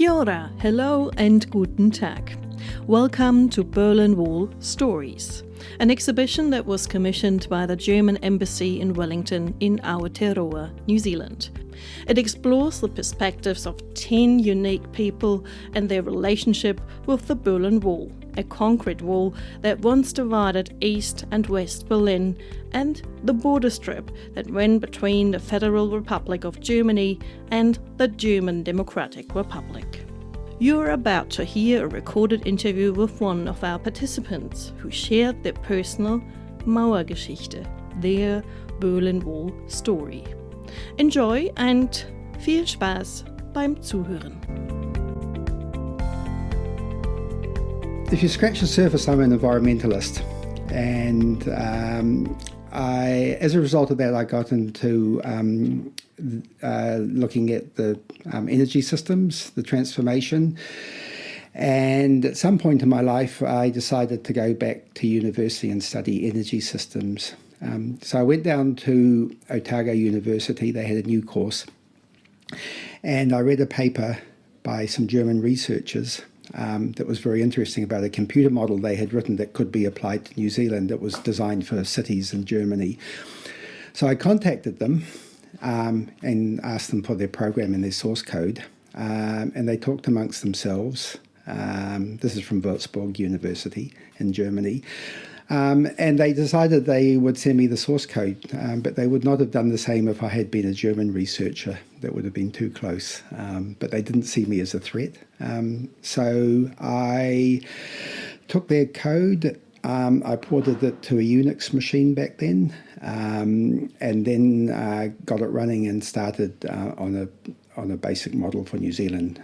Kia ora, hello and Guten Tag. Welcome to Berlin Wall Stories, an exhibition that was commissioned by the German Embassy in Wellington in Aotearoa, New Zealand. It explores the perspectives of 10 unique people and their relationship with the Berlin Wall, a concrete wall that once divided East and West Berlin, and the border strip that ran between the Federal Republic of Germany and the German Democratic Republic. You're about to hear a recorded interview with one of our participants who shared their personal Mauergeschichte, their Berlin Wall story. Enjoy and viel Spaß beim Zuhören. If you scratch the surface, I'm an environmentalist, and as a result of that, I got into looking at the energy systems, the transformation, and at some point in my life, I decided to go back to university and study energy systems. So I went down to Aotearoa University. They had a new course, and I read a paper by some German researchers that was very interesting about a computer model they had written that could be applied to New Zealand that was designed for cities in Germany. So I contacted them and asked them for their program and their source code, and they talked amongst themselves. This is from Würzburg University in Germany. And they decided they would send me the source code, but they would not have done the same if I had been a German researcher. That would have been too close. But they didn't see me as a threat. So I took their code, I ported it to a Unix machine back then, and then got it running and started on a basic model for New Zealand.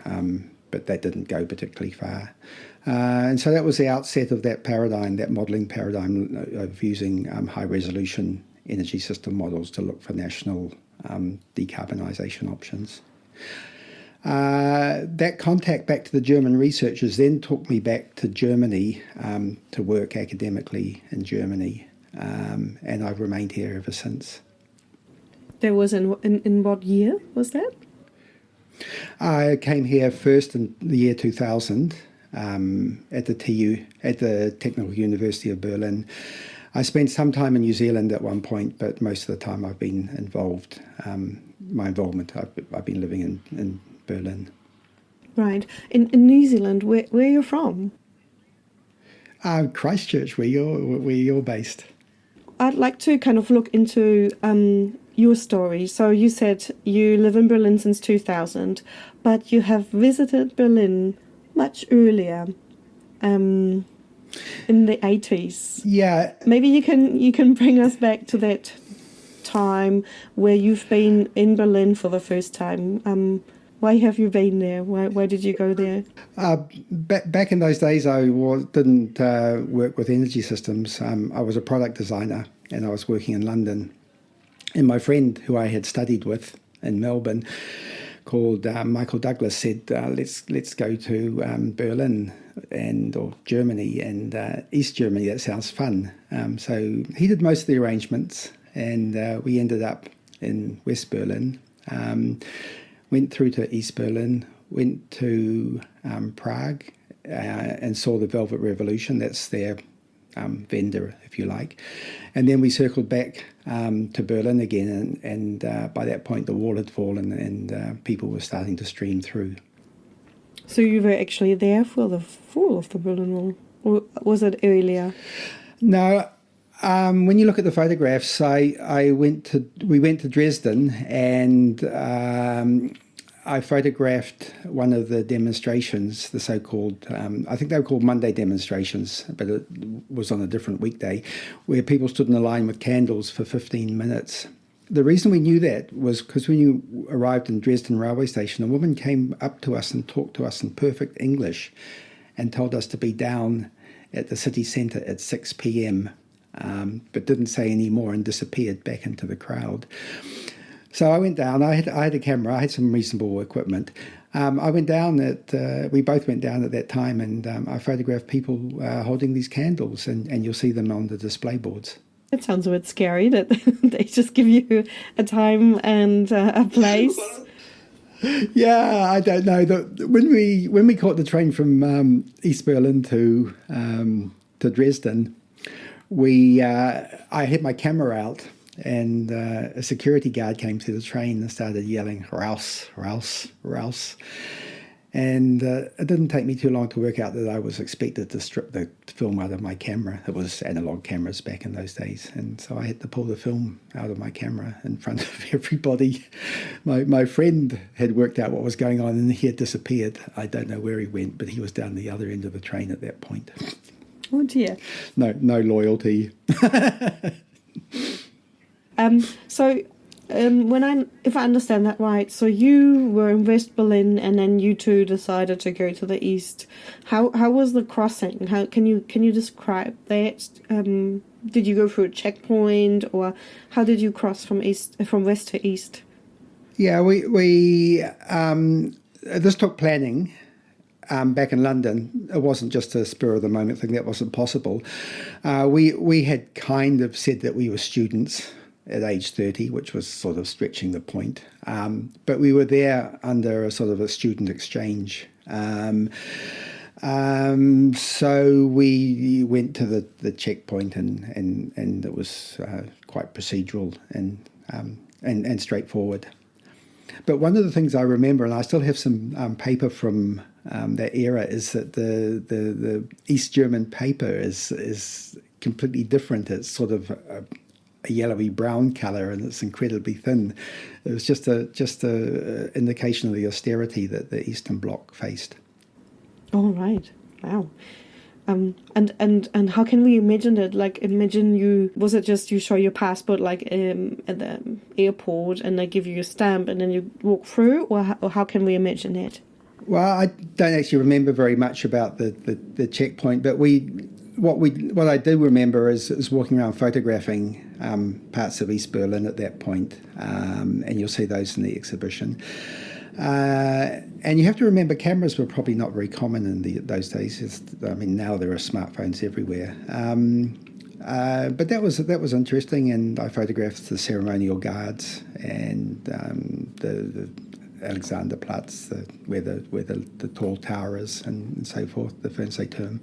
But that didn't go particularly far. And so that was the outset of that paradigm, that modelling paradigm of using high-resolution energy system models to look for national decarbonisation options. That contact back to the German researchers then took me back to Germany to work academically in Germany, and I've remained here ever since. There was in what year was that? I came here first in the year 2000 at the Technical University of Berlin. I spent some time in New Zealand at one point, but most of the time I've been involved. I've been living in Berlin. Right. In New Zealand, where are you from? Christchurch, where you're based. I'd like to kind of look into your story. So you said you live in Berlin since 2000, but you have visited Berlin much earlier, in the 80s. Yeah. Maybe you can bring us back to that time where you've been in Berlin for the first time. Why have you been there? Why did you go there? Back in those days, I didn't work with energy systems. I was a product designer, and I was working in London. And my friend, who I had studied with in Melbourne, called Michael Douglas, said, "Let's go to Berlin or Germany and East Germany. That sounds fun." So he did most of the arrangements, and we ended up in West Berlin. Went through to East Berlin, went to Prague, and saw the Velvet Revolution. That's their vendor, if you like. And then we circled back to Berlin again, and by that point the wall had fallen and people were starting to stream through. So you were actually there for the fall of the Berlin Wall, or was it earlier? No. When you look at the photographs, we went to Dresden, and I photographed one of the demonstrations, the so-called, I think they were called Monday demonstrations, but it was on a different weekday, where people stood in a line with candles for 15 minutes. The reason we knew that was because when you arrived in Dresden railway station, a woman came up to us and talked to us in perfect English and told us to be down at the city centre at 6 p.m, but didn't say any more and disappeared back into the crowd. So I went down. I had a camera. I had some reasonable equipment. I went down we both went down at that time, and I photographed people holding these candles, and you'll see them on the display boards. It sounds a bit scary that they just give you a time and a place. Yeah, I don't know. When we caught the train from East Berlin to Dresden, I had my camera out, and a security guard came through the train and started yelling "Raus, Raus, Raus." And it didn't take me too long to work out that I was expected to strip the film out of my camera. It was analog cameras back in those days. And so I had to pull the film out of my camera in front of everybody. My friend had worked out what was going on and he had disappeared. I don't know where he went, but he was down the other end of the train at that point. Oh dear. No loyalty. If I understand that right, so you were in West Berlin, and then you two decided to go to the east. How was the crossing? How can you describe that? Did you go through a checkpoint, or how did you cross from west to east? Yeah, we this took planning. Back in London, it wasn't just a spur of the moment thing. That wasn't possible. We had kind of said that we were students at age 30, which was sort of stretching the point. But we were there under a sort of a student exchange. So we went to the checkpoint, and it was quite procedural and straightforward. But one of the things I remember, and I still have some paper from that era, is that the East German paper is completely different. It's sort of a yellowy brown colour, and it's incredibly thin. It was just a indication of the austerity that the Eastern Bloc faced. Oh right, wow. And how can we imagine it? Like, was it just you show your passport like at the airport, and they give you a stamp, and then you walk through, or how can we imagine that? Well, I don't actually remember very much about the checkpoint, but what I do remember is walking around photographing parts of East Berlin at that point, and you'll see those in the exhibition. And you have to remember, cameras were probably not very common in those days. Now there are smartphones everywhere. But that was interesting, and I photographed the ceremonial guards and the Alexanderplatz, where the tall tower is, and so forth, the Fernsehturm.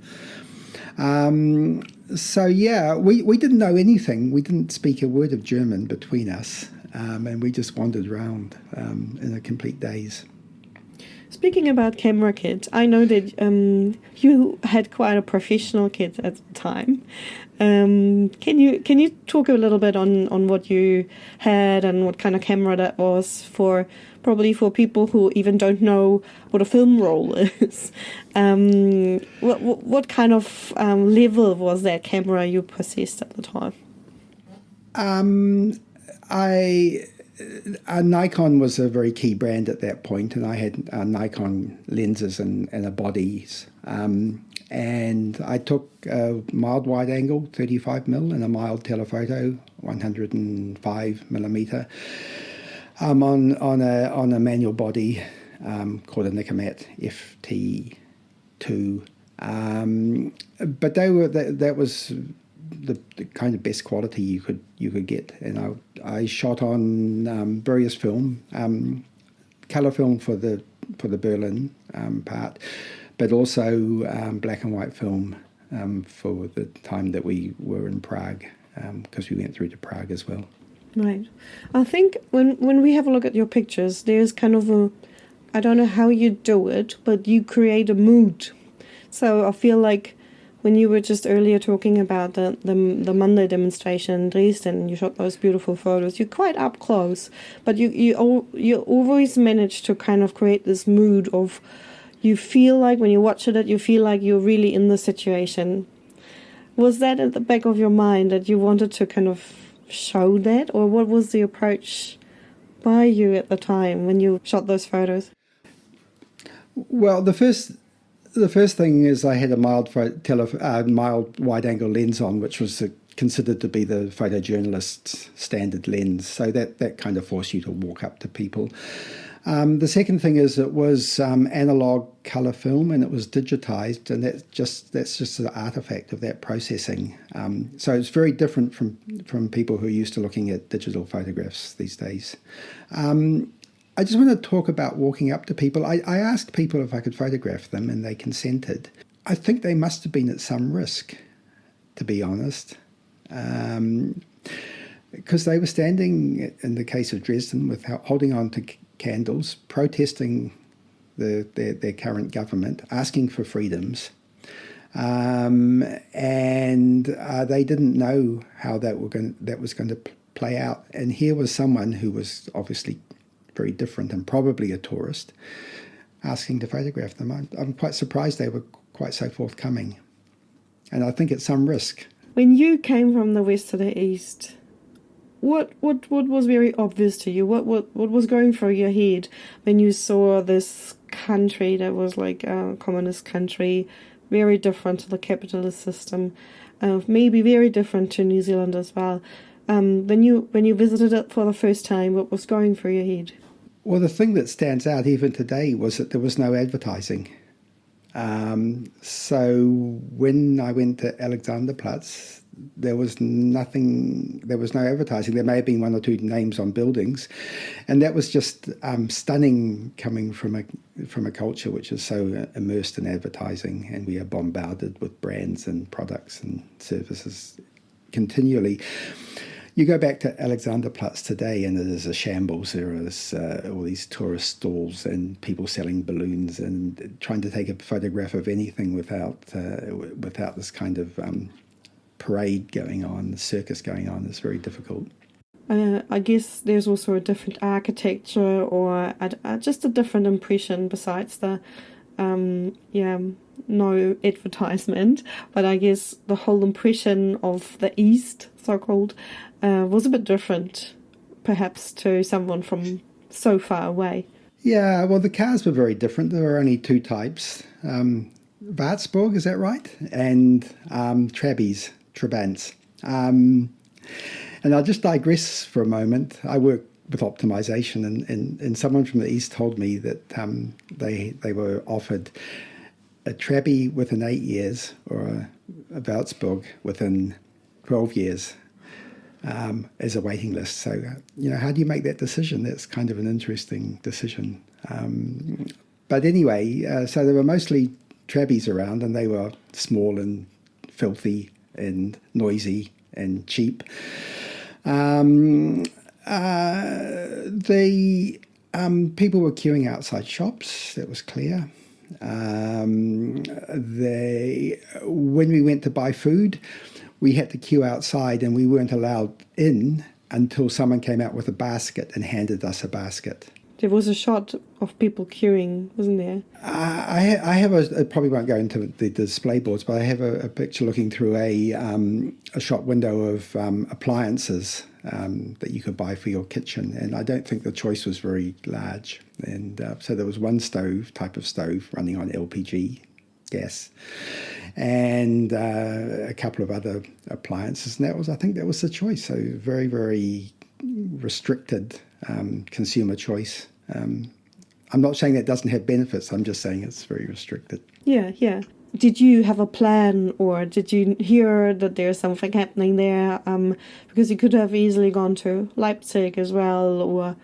So yeah, we didn't know anything. We didn't speak a word of German between us, and we just wandered around in a complete daze. Speaking about camera kit, I know that you had quite a professional kit at the time. Can you talk a little bit on what you had and what kind of camera that was, probably for people who even don't know what a film roll is? What kind of level was that camera you possessed at the time? Nikon was a very key brand at that point, and I had Nikon lenses and a bodies. And I took a mild wide angle, 35mm, and a mild telephoto, 105mm, on a manual body called a Nikomat FT2. But that was the kind of best quality you could get, and I shot on various film, color film for the Berlin part, but also black and white film for the time that we were in Prague, because we went through to Prague as well. Right. I think when we have a look at your pictures, there's kind of I don't know how you do it, but you create a mood. So I feel like when you were just earlier talking about the Monday demonstration in Dresden, you shot those beautiful photos. You're quite up close, but you always manage to kind of create this mood of, you feel like when you watch it, you feel like you're really in the situation. Was that at the back of your mind that you wanted to kind of show that, or what was the approach by you at the time when you shot those photos? Well, the first thing is I had a mild wide-angle lens on, which was considered to be the photojournalist's standard lens. So that kind of forced you to walk up to people. The second thing is it was analog color film, and it was digitized, and that's just an artifact of that processing. So it's very different from people who are used to looking at digital photographs these days. I just want to talk about walking up to people. I asked people if I could photograph them, and they consented. I think they must have been at some risk, to be honest, because they were standing, in the case of Dresden, with holding on to candles, protesting their current government, asking for freedoms, and they didn't know how that was going to play out. And here was someone who was obviously very different and probably a tourist, asking to photograph them. I'm quite surprised they were quite so forthcoming, and I think it's some risk. When you came from the west to the east, what was very obvious to you? What was going through your head when you saw this country that was like a communist country, very different to the capitalist system, maybe very different to New Zealand as well? When you visited it for the first time, what was going through your head? Well, the thing that stands out even today was that there was no advertising. So when I went to Alexanderplatz, there was nothing, there was no advertising. There may have been one or two names on buildings, and that was just stunning, coming from a culture which is so immersed in advertising, and we are bombarded with brands and products and services continually. You go back to Alexanderplatz today and it is a shambles. There is all these tourist stalls and people selling balloons and trying to take a photograph of anything without this kind of parade going on, the circus going on. Is very difficult. I guess there's also a different architecture or just a different impression besides the no advertisement, but I guess the whole impression of the East, so-called, was a bit different, perhaps, to someone from so far away. Yeah, well, the cars were very different. There were only two types. Wartsburg, is that right? And Trabants. And I'll just digress for a moment. I work with optimization, and someone from the East told me that they were offered a Trabi within 8 years or a Wartsburg within 12 years as a waiting list. So, how do you make that decision? That's kind of an interesting decision. But anyway, so there were mostly Trabis around, and they were small and filthy and noisy and cheap. The people were queuing outside shops, that was clear. When we went to buy food, we had to queue outside, and we weren't allowed in until someone came out with a basket and handed us a basket. There was a shot of people queuing, wasn't there? I have I probably won't go into the display boards, but I have a picture looking through a shop window of appliances that you could buy for your kitchen, and I don't think the choice was very large. And so there was one type of stove running on LPG gas, and a couple of other appliances, and I think that was the choice. So very, very restricted consumer choice. I'm not saying that doesn't have benefits. I'm just saying it's very restricted. Yeah. Did you have a plan, or did you hear that there's something happening there? Because you could have easily gone to Leipzig as well, or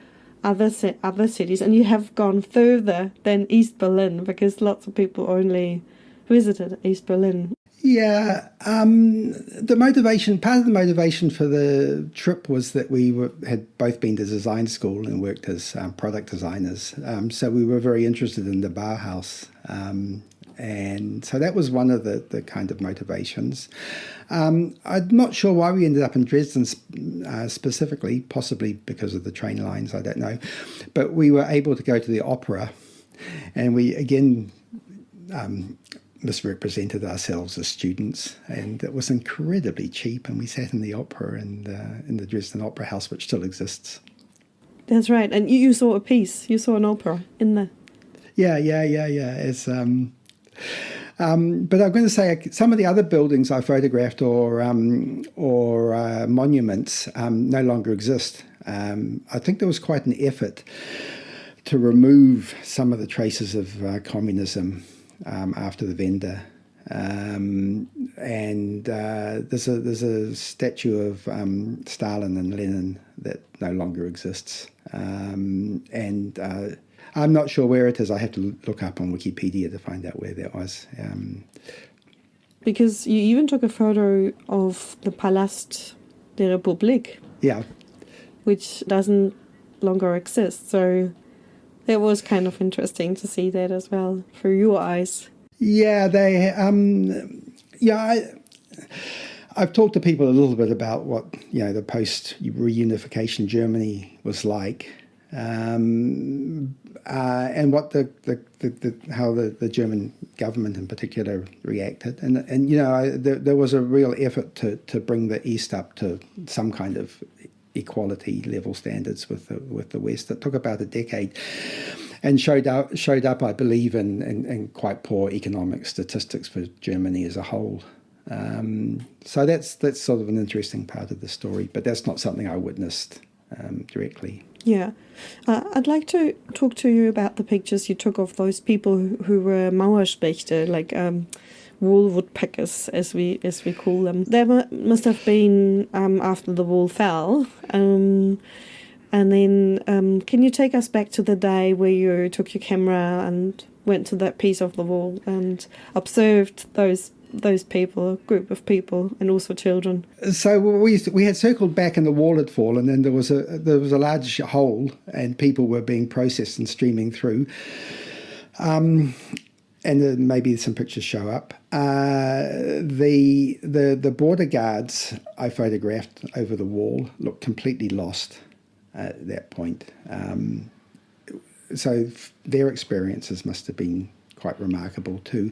other cities, and you have gone further than East Berlin, because lots of people only visited East Berlin. Yeah, part of the motivation for the trip was that we had both been to design school and worked as product designers. So we were very interested in the Bauhaus. And so that was one of the kind of motivations. I'm not sure why we ended up in Dresden specifically, possibly because of the train lines, I don't know. But we were able to go to the opera, and we again misrepresented ourselves as students, and it was incredibly cheap, and we sat in the opera and in the Dresden Opera House, which still exists. That's right, and you saw a piece, you saw an opera in there. Yeah. It's, but I'm going to say some of the other buildings I photographed or monuments no longer exist. I think there was quite an effort to remove some of the traces of communism after the Wende. And there's a statue of Stalin and Lenin that no longer exists. And I'm not sure where it is. I have to look up on Wikipedia to find out where that was. Because you even took a photo of the Palast der Republik. Yeah. Which doesn't longer exist. So that was kind of interesting to see that as well through your eyes. Yeah, I've talked to people a little bit about what the post-reunification Germany was like, and what how the German government in particular reacted, and there was a real effort to bring the East up to some kind of equality level standards with the West. It took about a decade. And showed up, I believe, in quite poor economic statistics for Germany as a whole. So that's sort of an interesting part of the story, but that's not something I witnessed directly. Yeah. I'd like to talk to you about the pictures you took of those people who were Mauergeschichte, like wall woodpeckers, as we call them. They must have been after the wall fell. And then can you take us back to the day where you took your camera and went to that piece of the wall and observed those people, a group of people, and also children? So we had circled back and the wall had fallen, and there was a large hole, and people were being processed and streaming through. And then maybe some pictures show up. The border guards I photographed over the wall looked completely lost at that point. So their experiences must have been quite remarkable too.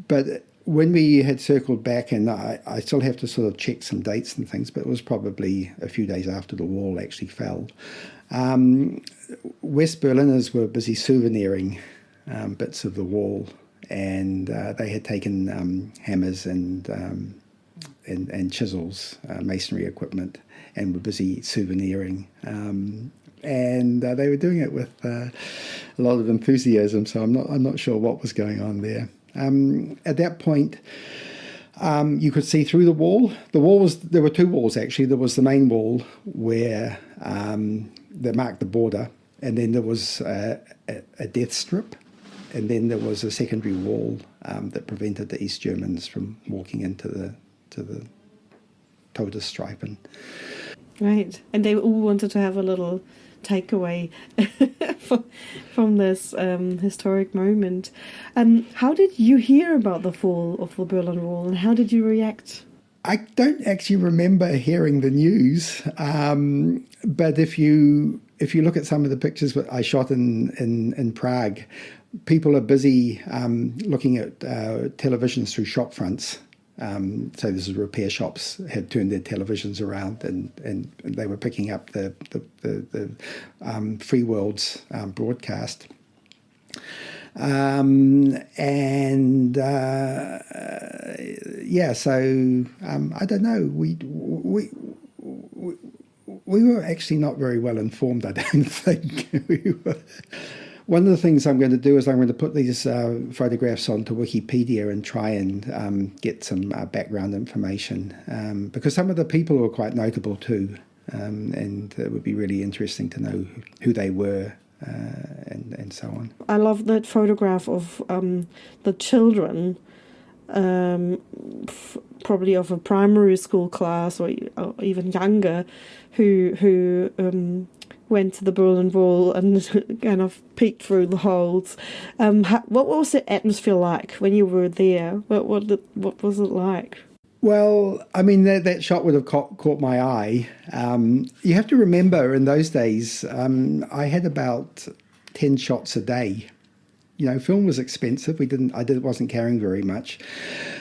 But when we had circled back, and I still have to sort of check some dates and things, but it was probably a few days after the wall actually fell. West Berliners were busy souveniring bits of the wall, and they had taken hammers and chisels, masonry equipment, and were busy souveniring. And they were doing it with a lot of enthusiasm, so I'm not sure what was going on there. At that point, you could see through the wall. There were two walls actually. There was the main wall where that marked the border, and then there was a death strip, and then there was a secondary wall that prevented the East Germans from walking into the Todesstreifen. Right, and they all wanted to have a little takeaway from this historic moment. How did you hear about the fall of the Berlin Wall, and how did you react? I don't actually remember hearing the news, but if you look at some of the pictures that I shot in Prague, people are busy looking at televisions through shop fronts. So there's repair shops had turned their televisions around, and they were picking up the Free World's broadcast. So I don't know. We were actually not very well informed, I don't think. One of the things I'm going to do is I'm going to put these photographs onto Wikipedia and try and get some background information, because some of the people were quite notable too, and it would be really interesting to know who they were and so on. I love that photograph of the children, probably of a primary school class or even younger, who went to the Berlin Wall and kind of peeked through the holes. What was the atmosphere like when you were there? What was it like? Well, I mean, that shot would have caught my eye. You have to remember, in those days, I had about 10 shots a day. Film was expensive. I wasn't carrying very much,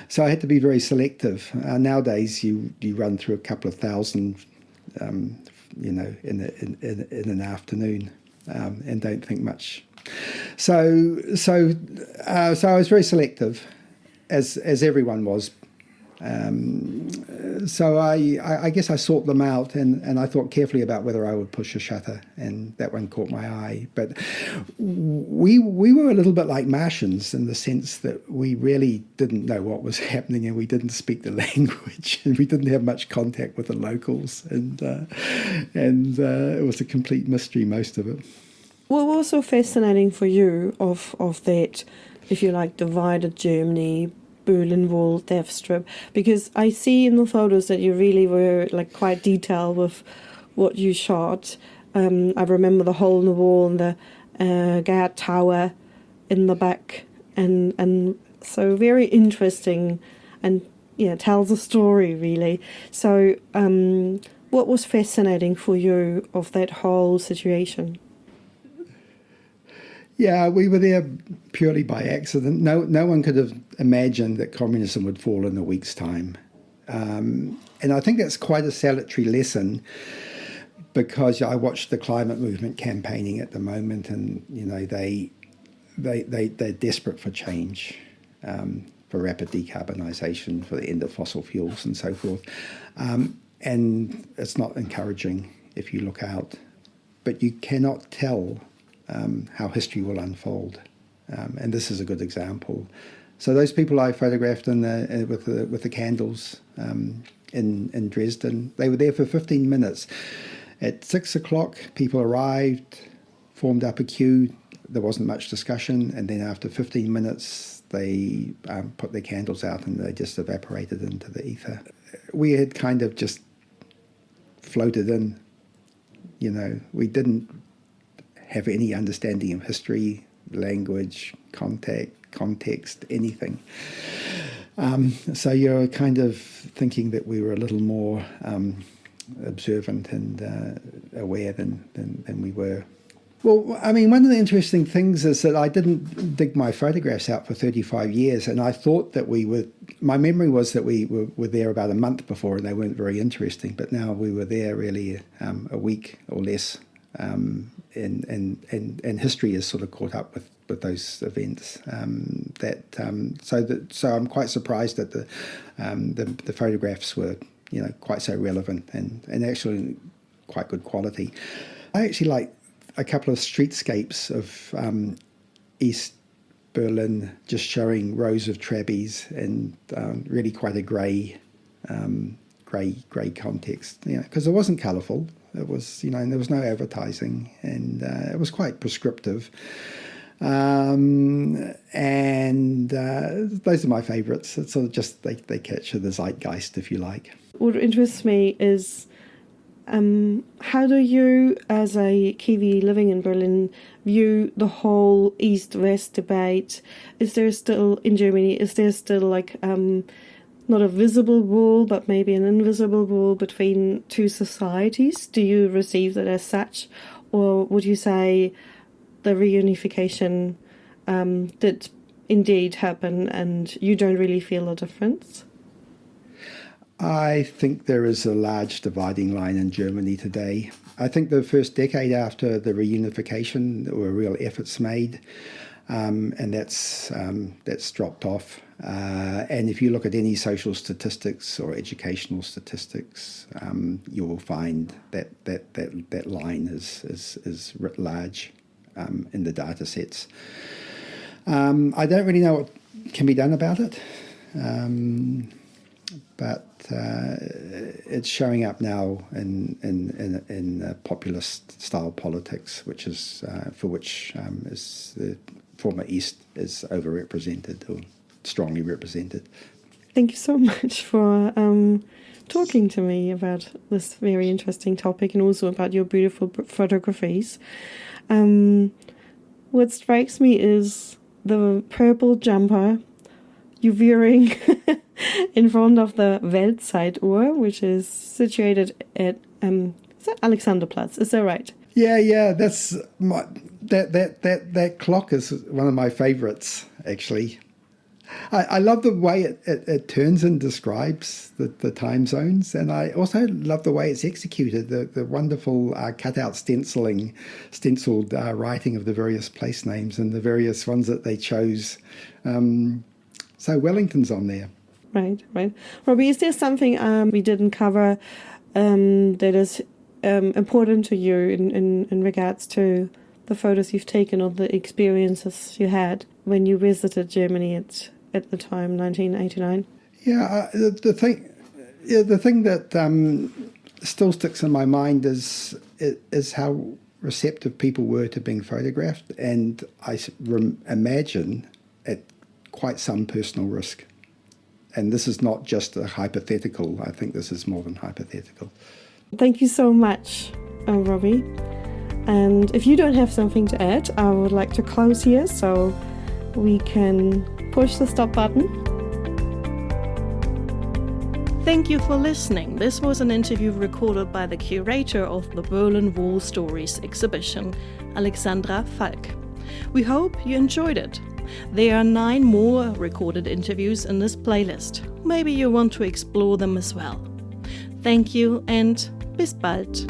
so I had to be very selective. Nowadays, you run through a couple of thousand, in an afternoon, and don't think much. So I was very selective, as everyone was. So I guess I sought them out, and I thought carefully about whether I would push a shutter, and that one caught my eye. But we were a little bit like Martians in the sense that we really didn't know what was happening, and we didn't speak the language, and we didn't have much contact with the locals, and it was a complete mystery, most of it. What was so fascinating for you of that, if you like, divided Germany, Berlin Wall death strip? Because I see in the photos that you really were like quite detailed with what you shot. I remember the hole in the wall and the guard tower in the back, and so very interesting, and tells a story really. So what was fascinating for you of that whole situation? Yeah, we were there purely by accident. No one could have imagined that communism would fall in a week's time. And I think that's quite a salutary lesson, because I watched the climate movement campaigning at the moment, and they're desperate for change, for rapid decarbonisation, for the end of fossil fuels and so forth. And it's not encouraging if you look out. But you cannot tell how history will unfold, and this is a good example. So those people I photographed with the candles in Dresden, they were there for 15 minutes. At 6 o'clock, people arrived, formed up a queue. There wasn't much discussion, and then after 15 minutes, they put their candles out and they just evaporated into the ether. We had kind of just floated in. We didn't have any understanding of history, language, context, anything. So you're kind of thinking that we were a little more observant and aware than we were. Well, I mean, one of the interesting things is that I didn't dig my photographs out for 35 years, and I thought that my memory was that we were there about a month before, and they weren't very interesting, but now we were there really a week or less. And history is sort of caught up with those events. So I'm quite surprised that the photographs were quite so relevant and actually quite good quality. I actually like a couple of streetscapes of East Berlin, just showing rows of trabbies and really quite a grey context. Because it wasn't colourful. It was, and there was no advertising, and it was quite prescriptive. And those are my favourites. It's sort of just, they capture the zeitgeist, if you like. What interests me is how do you, as a Kiwi living in Berlin, view the whole East-West debate? Is there still, in Germany, like not a visible wall, but maybe an invisible wall between two societies? Do you receive that as such? Or would you say the reunification did indeed happen and you don't really feel a difference? I think there is a large dividing line in Germany today. I think the first decade after the reunification, there were real efforts made. And that's dropped off. And if you look at any social statistics or educational statistics, you will find that line is writ large in the data sets. I don't really know what can be done about it, but it's showing up now in populist style politics, which is is the former East is overrepresented or strongly represented. Thank you so much for talking to me about this very interesting topic and also about your beautiful photographies. What strikes me is the purple jumper you're wearing in front of the Weltzeituhr, which is situated at is that Alexanderplatz? Is that right? Yeah. That's that clock is one of my favourites, actually. I love the way it turns and describes the time zones, and I also love the way it's executed, the wonderful stenciled writing of the various place names and the various ones that they chose. So Wellington's on there. Right. Robbie, is there something we didn't cover that is important to you in regards to the photos you've taken or the experiences you had when you visited Germany at the time, 1989? Yeah, the thing that still sticks in my mind is how receptive people were to being photographed, and I imagine at quite some personal risk. And this is not just a hypothetical. I think this is more than hypothetical. Thank you so much, Robbie. And if you don't have something to add, I would like to close here so we can push the stop button. Thank you for listening. This was an interview recorded by the curator of the Berlin Wall Stories exhibition, Alexandra Falk. We hope you enjoyed it. There are 9 more recorded interviews in this playlist. Maybe you want to explore them as well. Thank you and bis bald.